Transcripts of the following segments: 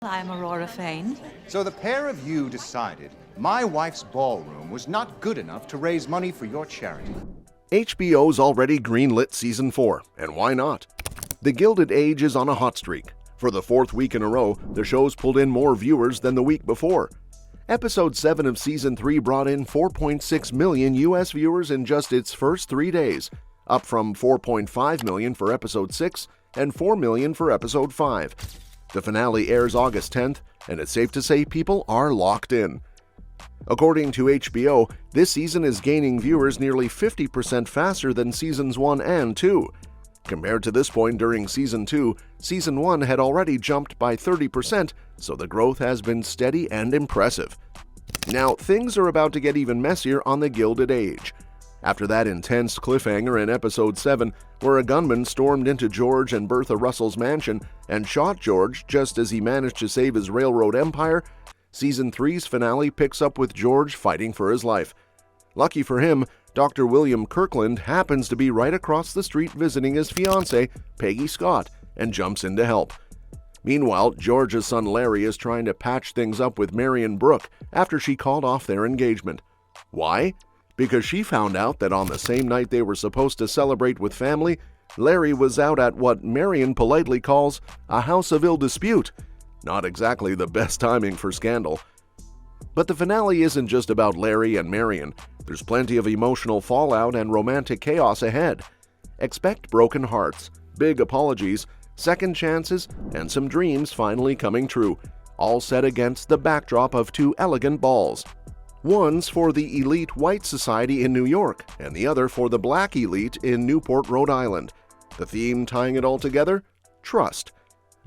I'm Aurora Fane. So the pair of you decided my wife's ballroom was not good enough to raise money for your charity. HBO's already greenlit Season 4, and why not? The Gilded Age is on a hot streak. For the fourth week in a row, the show's pulled in more viewers than the week before. Episode 7 of Season 3 brought in 4.6 million U.S. viewers in just its first 3 days, up from 4.5 million for Episode 6 and 4 million for Episode 5. The finale airs August 10th, and it's safe to say people are locked in. According to HBO, this season is gaining viewers nearly 50% faster than Seasons 1 and 2. Compared to this point during Season 2, Season 1 had already jumped by 30%, so the growth has been steady and impressive. Now, things are about to get even messier on the Gilded Age. After that intense cliffhanger in Episode 7, where a gunman stormed into George and Bertha Russell's mansion and shot George just as he managed to save his railroad empire, Season 3's finale picks up with George fighting for his life. Lucky for him, Dr. William Kirkland happens to be right across the street visiting his fiancée, Peggy Scott, and jumps in to help. Meanwhile, George's son Larry is trying to patch things up with Marion Brook after she called off their engagement. Why? Because she found out that on the same night they were supposed to celebrate with family, Larry was out at what Marion politely calls a house of ill dispute. Not exactly the best timing for scandal. But the finale isn't just about Larry and Marion. There's plenty of emotional fallout and romantic chaos ahead. Expect broken hearts, big apologies, second chances, and some dreams finally coming true, all set against the backdrop of two elegant balls. One's for the elite white society in New York, and the other for the black elite in Newport, Rhode Island. The theme tying it all together? Trust.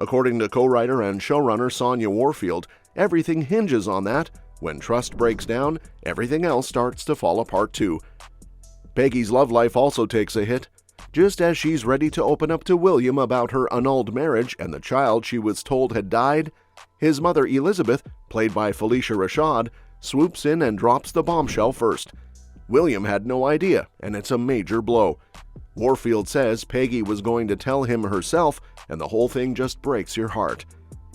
According to co-writer and showrunner Sonia Warfield, everything hinges on that. When trust breaks down, everything else starts to fall apart too. Peggy's love life also takes a hit. Just as she's ready to open up to William about her annulled marriage and the child she was told had died, his mother Elizabeth, played by Felicia Rashad, swoops in and drops the bombshell first. William had no idea, and it's a major blow. Warfield says Peggy was going to tell him herself, and the whole thing just breaks your heart.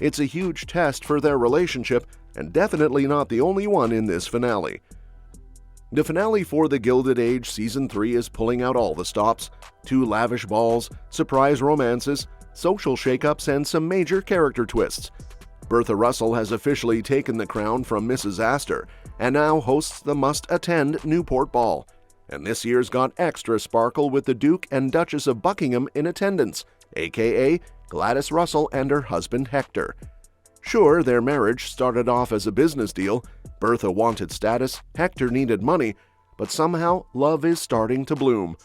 It's a huge test for their relationship, and definitely not the only one in this finale. The finale for The Gilded Age Season 3 is pulling out all the stops: 2 lavish balls, surprise romances, social shakeups, and some major character twists. Bertha Russell has officially taken the crown from Mrs. Astor and now hosts the must-attend Newport Ball. And this year's got extra sparkle with the Duke and Duchess of Buckingham in attendance, aka Gladys Russell and her husband Hector. Sure, their marriage started off as a business deal. Bertha wanted status, Hector needed money, but somehow love is starting to bloom.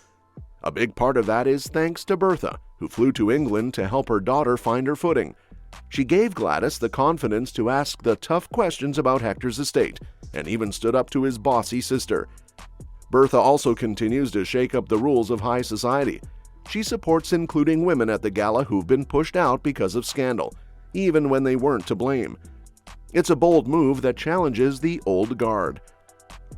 A big part of that is thanks to Bertha, who flew to England to help her daughter find her footing. She gave Gladys the confidence to ask the tough questions about Hector's estate, and even stood up to his bossy sister. Bertha also continues to shake up the rules of high society. She supports including women at the gala who've been pushed out because of scandal, even when they weren't to blame. It's a bold move that challenges the old guard.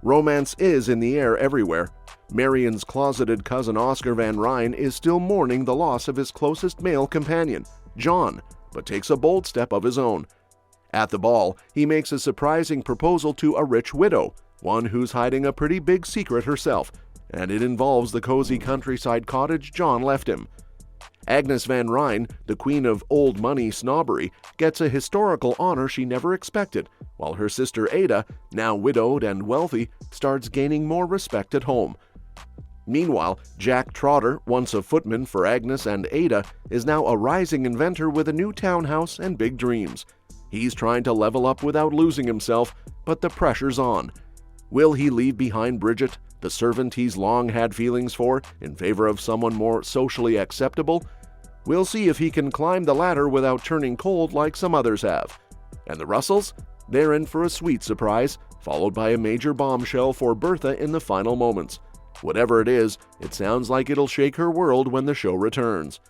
Romance is in the air everywhere. Marion's closeted cousin Oscar Van Rhijn is still mourning the loss of his closest male companion, John, but takes a bold step of his own. At the ball, he makes a surprising proposal to a rich widow, one who's hiding a pretty big secret herself, and it involves the cozy countryside cottage John left him. Agnes Van Rhijn, the queen of old money snobbery, gets a historical honor she never expected, while her sister Ada, now widowed and wealthy, starts gaining more respect at home. Meanwhile, Jack Trotter, once a footman for Agnes and Ada, is now a rising inventor with a new townhouse and big dreams. He's trying to level up without losing himself, but the pressure's on. Will he leave behind Bridget, the servant he's long had feelings for, in favor of someone more socially acceptable? We'll see if he can climb the ladder without turning cold like some others have. And the Russells? They're in for a sweet surprise, followed by a major bombshell for Bertha in the final moments. Whatever it is, it sounds like it'll shake her world when the show returns.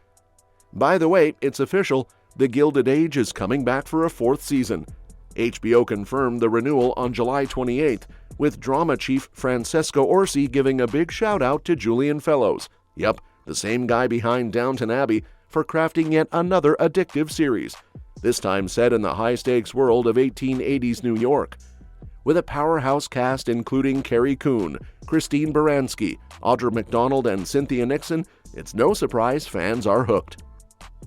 By the way, it's official, The Gilded Age is coming back for a 4th season. HBO confirmed the renewal on July 28th, with drama chief Francesco Orsi giving a big shout-out to Julian Fellowes, yep, the same guy behind Downton Abbey, for crafting yet another addictive series. this time set in the high-stakes world of 1880s New York. With a powerhouse cast including Carrie Coon, Christine Baranski, Audra McDonald, and Cynthia Nixon, it's no surprise fans are hooked.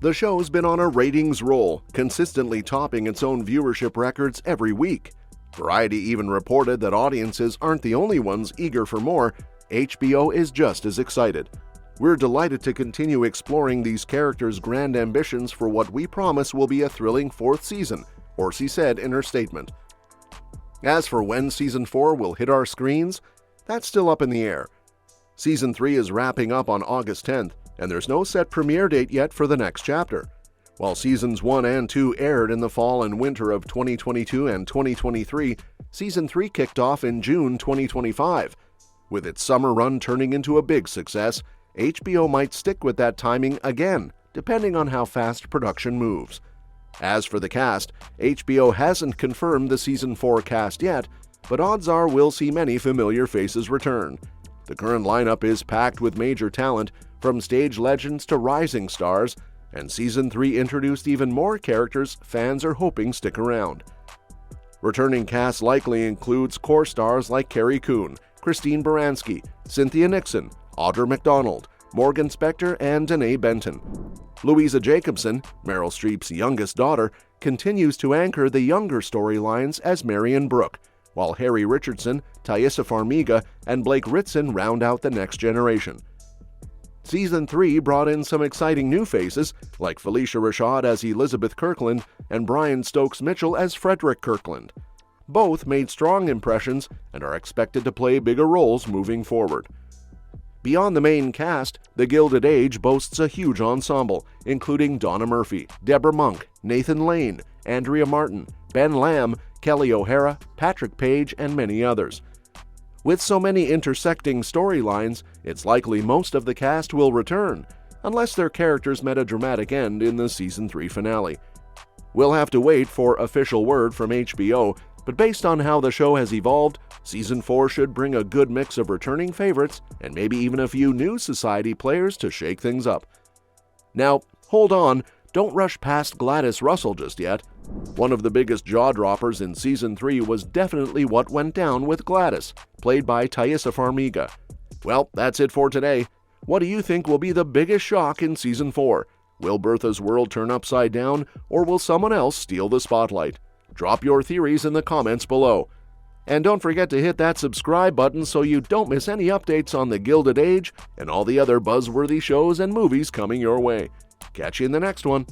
The show's been on a ratings roll, consistently topping its own viewership records every week. Variety even reported that audiences aren't the only ones eager for more. HBO is just as excited. We're delighted to continue exploring these characters' grand ambitions for what we promise will be a thrilling fourth season, Orsi said in her statement. As for when Season 4 will hit our screens, that's still up in the air. Season 3 is wrapping up on August 10th, and there's no set premiere date yet for the next chapter. While Seasons 1 and 2 aired in the fall and winter of 2022 and 2023, Season 3 kicked off in June 2025. With its summer run turning into a big success, HBO might stick with that timing again, depending on how fast production moves. As for the cast, HBO hasn't confirmed the Season 4 cast yet, but odds are we'll see many familiar faces return. The current lineup is packed with major talent, from stage legends to rising stars, and Season 3 introduced even more characters fans are hoping stick around. Returning cast likely includes core stars like Carrie Coon, Christine Baranski, Cynthia Nixon, Audra McDonald, Morgan Spector, and Danae Benton. Louisa Jacobson, Meryl Streep's youngest daughter, continues to anchor the younger storylines as Marion Brook, while Harry Richardson, Taissa Farmiga, and Blake Ritson round out the next generation. Season 3 brought in some exciting new faces, like Felicia Rashad as Elizabeth Kirkland and Brian Stokes Mitchell as Frederick Kirkland. Both made strong impressions and are expected to play bigger roles moving forward. Beyond the main cast, The Gilded Age boasts a huge ensemble, including Donna Murphy, Deborah Monk, Nathan Lane, Andrea Martin, Ben Lamb, Kelly O'Hara, Patrick Page, and many others. With so many intersecting storylines, it's likely most of the cast will return, unless their characters met a dramatic end in the Season 3 finale. We'll have to wait for official word from HBO, but based on how the show has evolved, Season 4 should bring a good mix of returning favorites and maybe even a few new Society players to shake things up. Now, hold on, don't rush past Gladys Russell just yet. One of the biggest jaw-droppers in Season 3 was definitely what went down with Gladys, played by Taissa Farmiga. Well, that's it for today. What do you think will be the biggest shock in Season 4? Will Bertha's world turn upside down, or will someone else steal the spotlight? Drop your theories in the comments below. And don't forget to hit that subscribe button so you don't miss any updates on The Gilded Age and all the other buzzworthy shows and movies coming your way. Catch you in the next one.